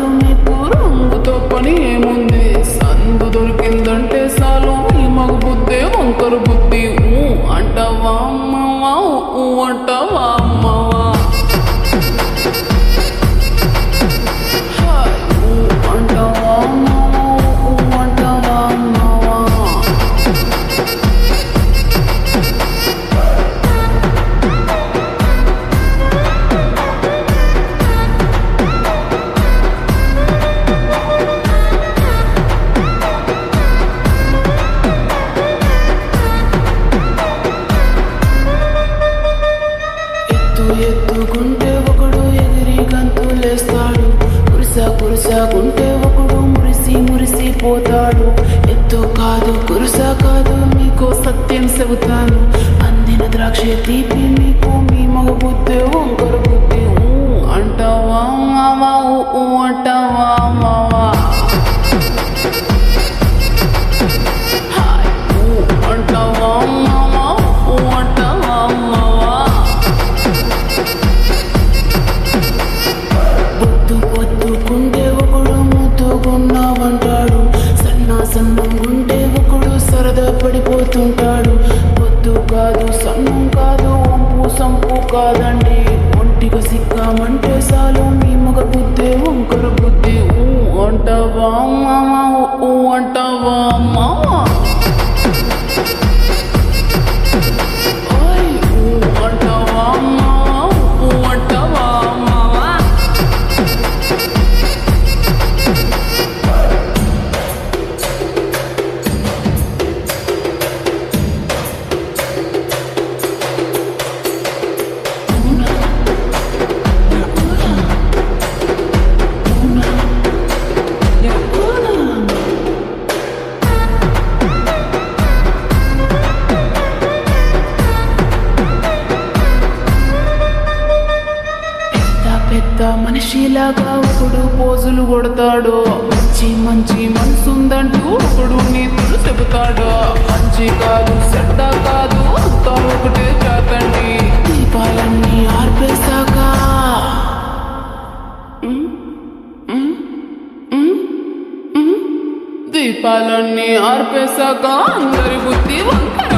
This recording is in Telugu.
కాదు మీకు రంగుతో పని ఏముంది సందు దొరికిందంటే చాలు ఈ మగ బుద్ధి వంకరు బుద్ధి అంటావా అమ్మవా అంటావా అమ్మవా అంటావా అమ్మవా అంటావా అమ్మవా ఎత్తుకుంటే ఒకడు ఎగిరి గంతులేస్తాడు కురుసాకుంటే ఒకడు మురిసిపోతాడు ఎత్తు కాదు కురుస కాదు మీకు సత్యం చెబుతాను అందిన ద్రాక్ష తీపి మీకు మీ మగ బుద్ధి వంకర బుద్ధి అంటావా మావా అంటావా మావా అంటావా మావా అంటావా మావా పొద్దుకుంటే ఒకడు ముద్దుగున్నావంటాడు సన్నంగుంటే ఒకడు సరదా పడిపోతుంటాడు పొద్దు కాదు సన్నం కాదు వంపు సంపు కాదండి ఒంటిగా సిక్కామంటే చాలు మీ మగ బుద్ధి వంకర బుద్ధి అంటావా మామా అంటావా మామా అంటావా మామా అంటావా మామా పెద్ద మనిషిలాగా ఒకడు పోజులు కొడతాడు మంచి మనసుందంటూ ఒకడు నీతులు చెబుతాడు మంచి కాదు చెడ్డ కాదు అంతా ఒకటే చేతండి దీపాలన్నీ ఆర్పేశాక దీపాలన్నీ ఆర్పేశాక అందరి బుద్ధి వంకర